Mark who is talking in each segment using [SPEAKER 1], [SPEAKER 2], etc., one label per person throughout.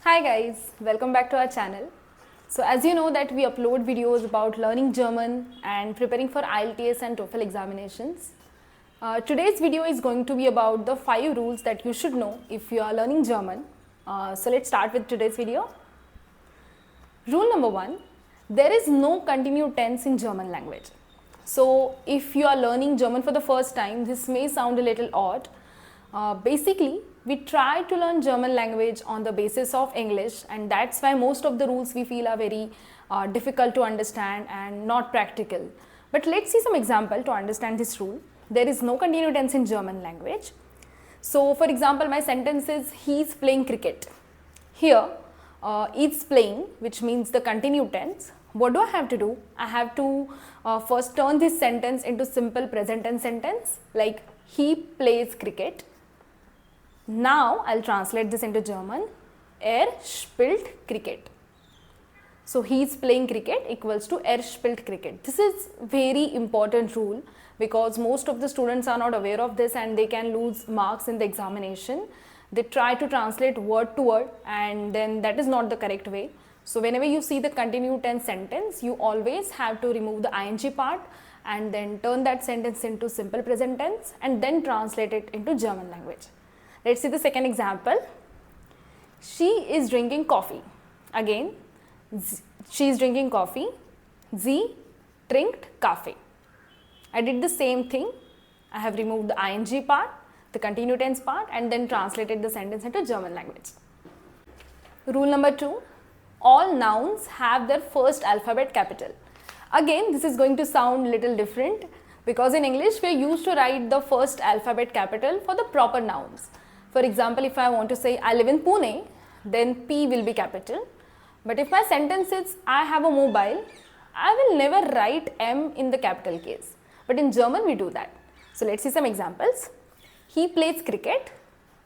[SPEAKER 1] Hi guys, welcome back to our channel. So as you know that we upload videos about learning German and preparing for IELTS and TOEFL examinations. Today's video is going to be about the 5 rules that you should know if you are learning German. So let's start with today's video. Rule number 1, there is no continued tense in German language. So if you are learning German for the first time, this may sound a little odd. Basically, we try to learn German language on the basis of English, and that's why most of the rules we feel are very difficult to understand and not practical. But let's see some example to understand this rule. There is no continued tense in German language. So for example, my sentence is he's playing cricket. Here, is playing, which means the continued tense. What do I have to do? I have to first turn this sentence into simple present tense sentence, like he plays cricket. Now I'll translate this into German. Spielt Cricket. So he's playing cricket equals to spielt Cricket. This is very important rule because most of the students are not aware of this and they can lose marks in the examination. They try to translate word to word and then that is not the correct way. So whenever you see the continued tense sentence, you always have to remove the ing part and then turn that sentence into simple present tense and then translate it into German language. Let's see the second example. She is drinking coffee. Again, she is drinking coffee. Sie trinkt Kaffee. I did the same thing. I have removed the ing part, the continued tense part, and then translated the sentence into German language. Rule number 2. All nouns have their first alphabet capital. Again, this is going to sound little different because in English we are used to write the first alphabet capital for the proper nouns. For example, if I want to say I live in Pune, then P will be capital. But if my sentence is I have a mobile, I will never write M in the capital case. But in German we do that. So let's see some examples. He plays cricket.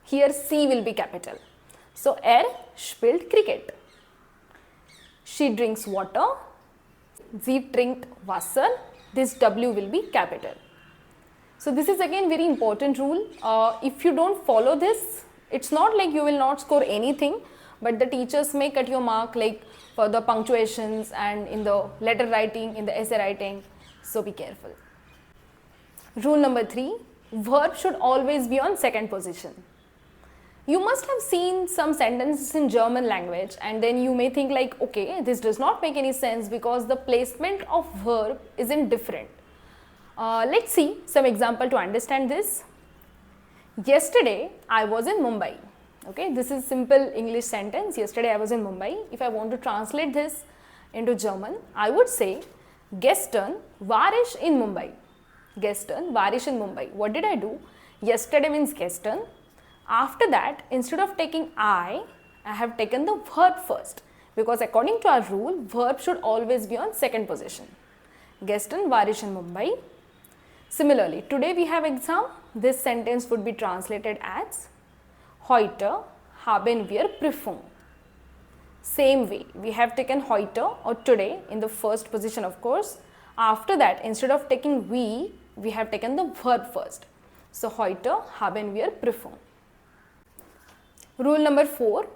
[SPEAKER 1] Here C will be capital. So spielt Cricket. She drinks water. Sie trinkt Wasser. This W will be capital. So this is again very important rule. If you don't follow this, it's not like you will not score anything, but the teachers may cut your mark like for the punctuations and in the letter writing, in the essay writing. So be careful. Rule number 3, verb should always be on second position. You must have seen some sentences in German language and then you may think like, okay, this does not make any sense because the placement of verb isn't different. Let's see some example to understand this. Yesterday I was in Mumbai. Okay, this is simple English sentence. Yesterday I was in Mumbai. If I want to translate this into German, I would say gestern war ich in Mumbai. Gestern war ich in Mumbai. What did I do? Yesterday means gestern. After that, instead of taking I have taken the verb first because according to our rule, verb should always be on second position. Gestern war ich in Mumbai. Similarly, today we have exam. This sentence would be translated as Heute haben wir Prüfung. Same way, we have taken heute or today in the first position of course. After that, instead of taking we have taken the verb first. So, heute haben wir Prüfung. Rule number 4,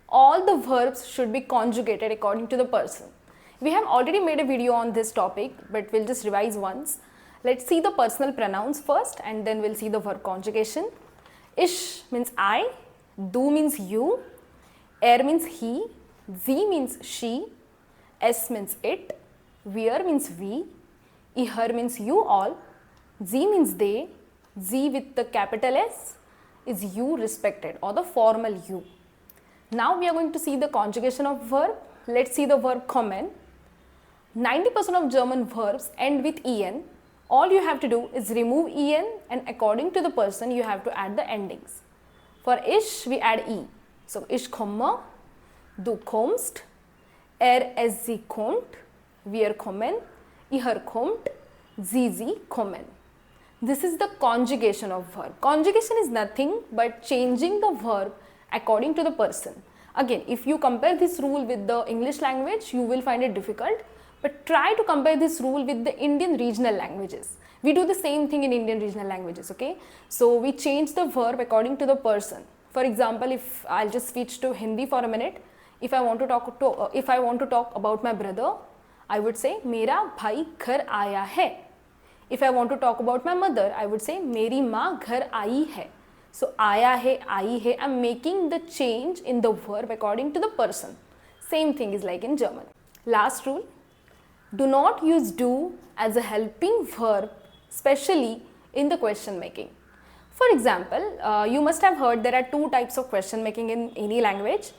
[SPEAKER 1] all the verbs should be conjugated according to the person. We have already made a video on this topic, but we'll just revise once. Let's see the personal pronouns first and then we'll see the verb conjugation. Ich means I, du means you, means he, sie means she, es means it, wir means we, ihr means you all, sie means they, sie with the capital S is you respected or the formal you. Now we are going to see the conjugation of verb. Let's see the verb kommen. 90% of German verbs end with en. All you have to do is remove en and according to the person you have to add the endings. For ich we add e. So ich komme, du kommst, es sie kommt, wir kommen, ihr kommt, sie kommen. This is the conjugation of verb. Conjugation is nothing but changing the verb according to the person. Again, if you compare this rule with the English language, you will find it difficult. But try to compare this rule with the Indian regional languages. We do the same thing in Indian regional languages, okay? So we change the verb according to the person. For example, if I'll just switch to Hindi for a minute, If I want to talk about my brother, I would say मेरा भाई घर आया है. If I want to talk about my mother, I would say मेरी माँ घर आई है. So आया है, आई है, I'm making the change in the verb according to the person. Same thing is like in German. Last rule, do not use do as a helping verb, especially in the question making. For example, you must have heard there are two types of question making in any language,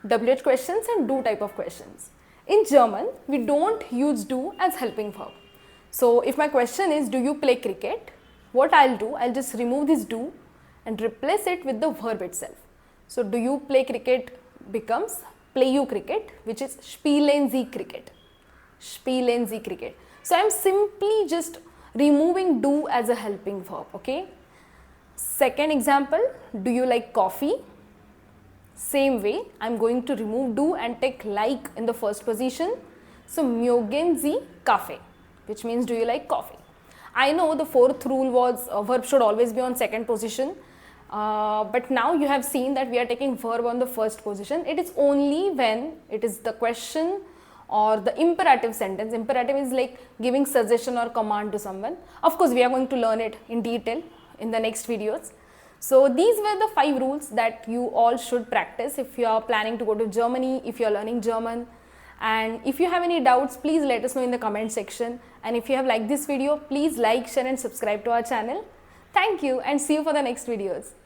[SPEAKER 1] WH questions and do type of questions. In German, we don't use do as helping verb. So if my question is, do you play cricket? What I'll do, I'll just remove this do and replace it with the verb itself. So do you play cricket becomes play you cricket, which is spielen Sie cricket. Spielen Sie cricket. So I'm simply just removing do as a helping verb, okay? Second example, do you like coffee? Same way, I'm going to remove do and take like in the first position. So mögen Sie Kaffee, which means do you like coffee? I know the fourth rule was verb should always be on second position, but now you have seen that we are taking verb on the first position. It is only when it is the question or the imperative sentence. Imperative is like giving suggestion or command to someone. Of course, we are going to learn it in detail in the next videos. So these were the 5 rules that you all should practice if you are planning to go to Germany, if you are learning German. And if you have any doubts, please let us know in the comment section. And if you have liked this video, please like, share and subscribe to our channel. Thank you and see you for the next videos.